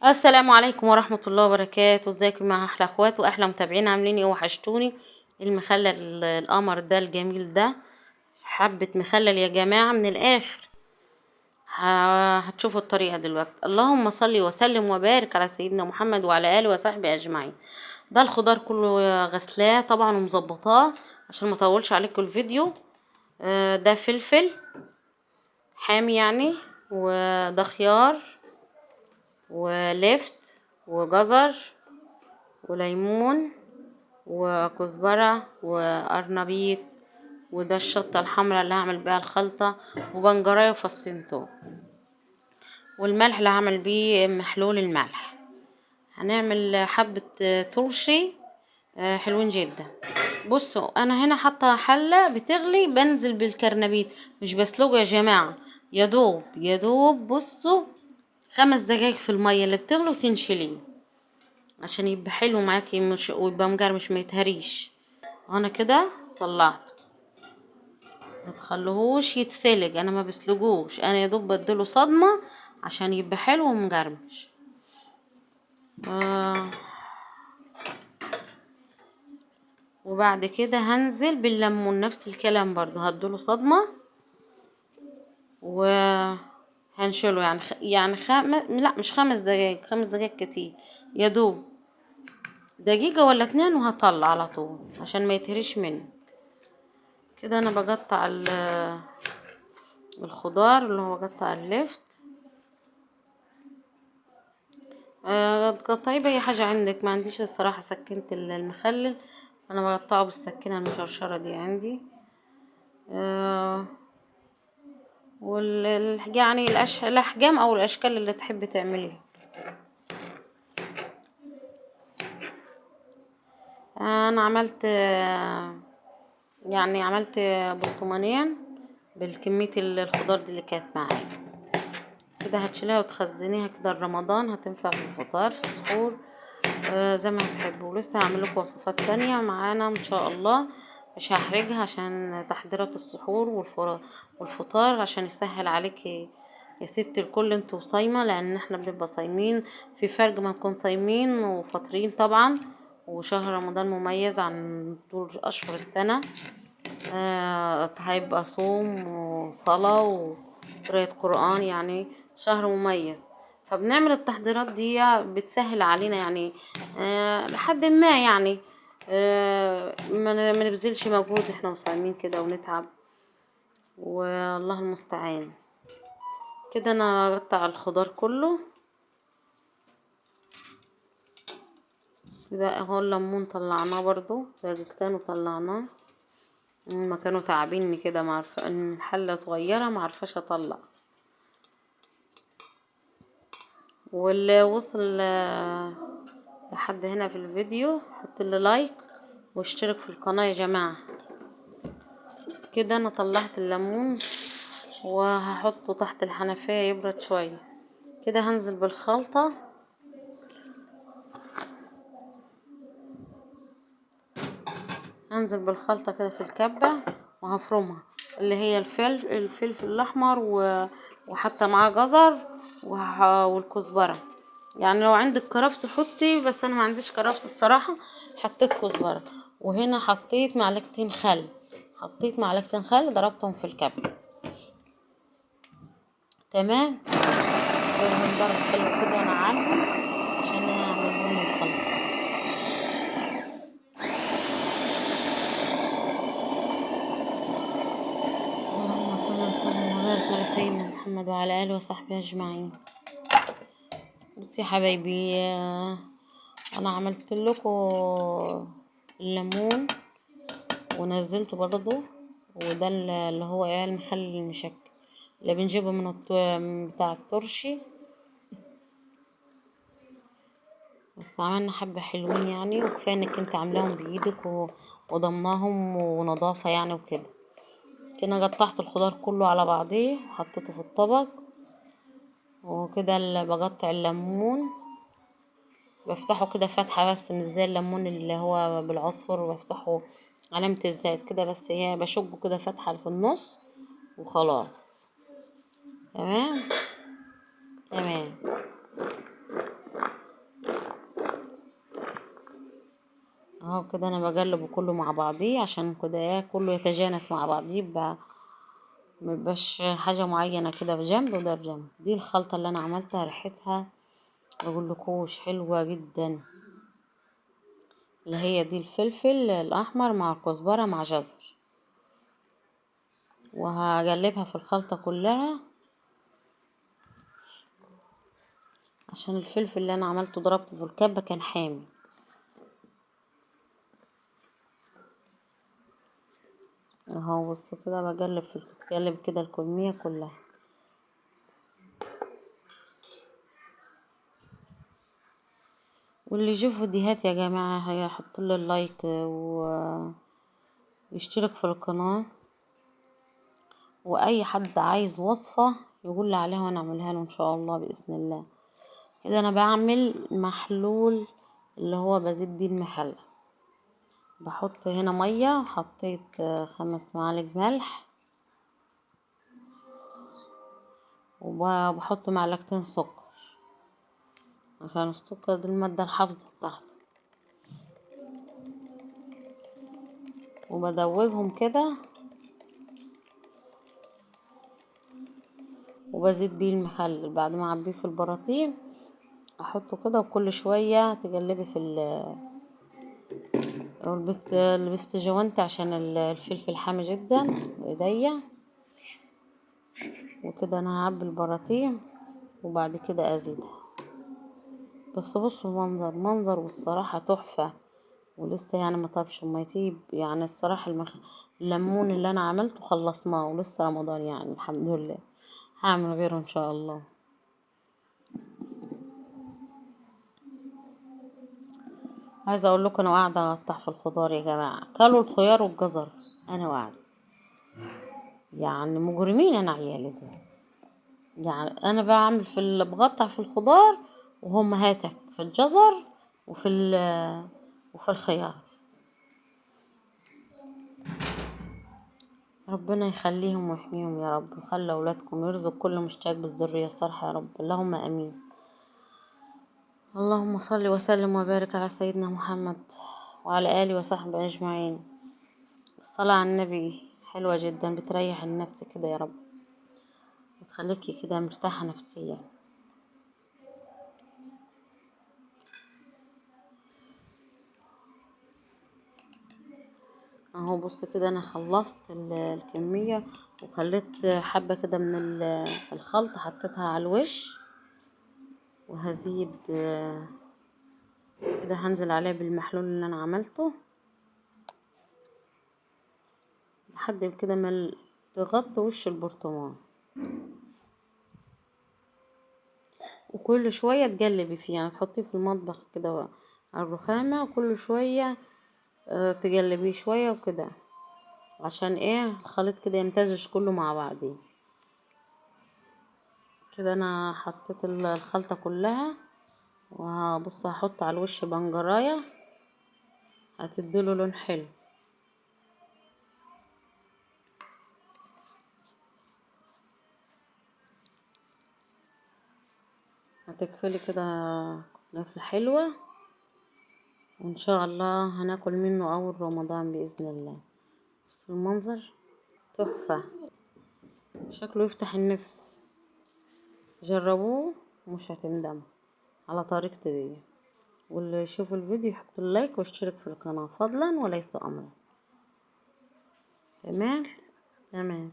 السلام عليكم ورحمة الله وبركاته. ازيكم مع احلى اخوات واحلى متابعين؟ عاملين ايه؟ وحشتوني. المخلل القمر ده الجميل ده، حبة مخلل يا جماعة من الاخر. هتشوفوا الطريقة دلوقتي. اللهم صل وسلم وبارك على سيدنا محمد وعلى اله وصحبه اجمعين. ده الخضار كله غسلاه طبعا ومظبطاه عشان ما اطولش عليكم الفيديو. ده فلفل حامي يعني، وده خيار ولفت وجزر وليمون وكزبرة وقرنبيط، وده الشطة الحمراء اللي هعمل بيها الخلطة، وبنجراية وفصين توم، والملح اللي هعمل بيه محلول الملح. هنعمل حبة ترشي حلوين جدا. بصوا انا هنا حاطه حله بتغلي، بنزل بالكرنبيط، مش بسلقه يا جماعه، يا دوب بصوا 5 دقايق في الميه اللي بتغلي وتنشليه عشان يبقى حلو معاكي، مش ويبقى مقرمش ما يتهريش. وانا كده طلعت، ما تخلوهوش يتسلق، انا ما بسلقوش، انا يا دوب بديله صدمه عشان يبقى حلو ومقرمش. وبعد كده هنزل بالليمون نفس الكلام برضو، هديله صدمه وهنشله يعني لا مش 5 دقايق، 5 دقايق كتير، يا دوب دقيقة ولا 2 وهطلع على طول عشان ما يتهريش مني. كده انا بقطع الخضار اللي هو بقطع اللفت. تقطعيه بأي حاجة عندك، ما عنديش الصراحة سكينة المخلل، انا بقطعه بالسكينة المشرشرة دي عندي. يعني الاحجام او الاشكال اللي تحب تعمليها. انا عملت يعني عملت برطمانين بالكمية الخضار دي اللي كانت معايا. كده هتشيليها وتخزنيها كده لرمضان، هتنفع في الفطار في السحور زي ما هتحبوا. ولسه هعمل لكم وصفات تانية معانا ان شاء الله، مش هحرجها عشان تحضيرات السحور والفطار عشان يسهل عليكي يا ست الكل. انتوا صايمة، لان احنا بنبقى صايمين، في فرق ما نكون صايمين وفاطرين طبعا. وشهر رمضان مميز عن طول اشهر السنة. هيبقى صوم وصلاة وقراءة قرآن، يعني شهر مميز. فبنعمل التحضيرات دي بتسهل علينا يعني لحد ما يعني ما نبذلش مجهود احنا وصايمين كده ونتعب، والله المستعان. كده انا اقطع الخضار كله كده اهو. الليمون طلعناه برضو دقيقتين وطلعناه، هما كانوا تعبيني كده، معرفة ان الحلة صغيرة معرفاش اطلع. واللي وصل لحد هنا في الفيديو حط لي لايك واشترك في القناة يا جماعة. كده انا طلعت الليمون وهحطه تحت الحنفية يبرد شوية. كده هنزل بالخلطة، كده في الكبة وهفرمها، اللي هي الفلفل الاحمر وحتى معاه جزر والكزبرة. يعني لو عندك كرفس حطي، بس انا ما عنديش كرفس الصراحة، حطيت كزبرة. وهنا حطيت معلقتين خل ضربتهم في الكبة. تمام. دول ضرب حلو كده وانا عاملهم عشان انا هعمل لهم الخلطة. اللهم صل وسلم وبارك على سيدنا محمد وعلى اله وصحبه اجمعين. بصي يا حبايبي، انا عملت لكم الليمون ونزلته برضو، وده اللي هو المخلل المشكل اللي بنجيبه بتاع الترشي. بس عملنا حبة حلوين يعني، وكفاية انك انت عاملاهم بايدك وضمناهم ونظافة يعني وكده. كده قطعت الخضار كله على بعضيه وحطيته في الطبق. وكده اللي بقطع الليمون بفتحه كده فتحة، بس مش زي الليمون اللي هو بالعصفر بفتحه علامة الزيت كده، بس هي بشقه كده فتحة في النص وخلاص. تمام. اهو كده انا بقلبه كله مع بعضيه عشان كده ايه كله يتجانس مع بعضيه، ميبقاش حاجة معينة كده في جنب وده في جنب. دي الخلطة اللي انا عملتها، ريحتها مقولكوش حلوة جدا، اللي هي دي الفلفل الاحمر مع الكزبرة مع جزر، وهقلبها في الخلطة كلها عشان الفلفل اللي انا عملته ضربته في الكبة كان حامي. اهو بص كده بقلب كده الكمية كلها. واللي يشوف فيديوهات يا جماعة هيحط لي اللايك ويشترك في القناة، واي حد عايز وصفة يقول لي عليها وانا اعملها له ان شاء الله باذن الله. كده انا بعمل محلول اللي هو بزيد بيه المحلى. بحط هنا مية، حطيت 5 معالق ملح، وبحط معلقتين سكر عشان السكر دي المادة الحافظة بتاعته، وبدوبهم كده وبزيد بيه المخلل. بعد ما اعبيه في البراطيل احطه كده، وكل شوية تقلبي في البستجوانت عشان الفلفل حامي جدا بايديا. وكده انا هعبي البراطيل وبعد كده ازيدها. بس بصوا منظر والصراحة تحفة، ولسه يعني ما طابش الميتيب يعني الصراحة الليمون اللي انا عملته خلصناه ولسه رمضان يعني الحمد لله، هعمل غيره ان شاء الله. عايزه اقول لكم انا قاعده اقطع في الخضار يا جماعه، كلوا الخيار والجزر انا قاعده يعني مجرمين انا عيالي دول. يعني انا بعمل بقطع في الخضار وهم هاتك في الجزر وفي وفي الخيار. ربنا يخليهم ويحميهم يا رب، ويخلي اولادكم يرزق كل مشتاق بالذريه الصالحه يا رب، اللهم امين. اللهم صل وسلم وبارك على سيدنا محمد وعلى اله وصحبه اجمعين. الصلاه على النبي حلوه جدا، بتريح النفس كده يا رب، بتخليكي كده مرتاحه نفسيا. اهو بص كده انا خلصت الكمية، وخليت حبة كده من الخلطة حطيتها على الوش، وهزيد كده هنزل عليه بالمحلول اللي انا عملته لحد كده ما تغطي وش البرطمان. وكل شوية تقلبي فيه، يعني تحطيه في المطبخ كده على الرخامة، وكل شوية تقلبيه شوية وكده عشان ايه الخليط كده يمتزج كله مع بعضيه. كده انا حطيت الخلطة كلها، وهبص هحط على الوش بنجرايه هتديله لون حلو. هتكفلي كده قفلة حلوة، وان شاء الله هناكل منه اول رمضان باذن الله. بص المنظر تحفة، شكله يفتح النفس. جربوه مش هتندموا على طريقتي دي. واللي يشوف الفيديو يحط اللايك واشترك في القناة فضلا وليس امرا. تمام.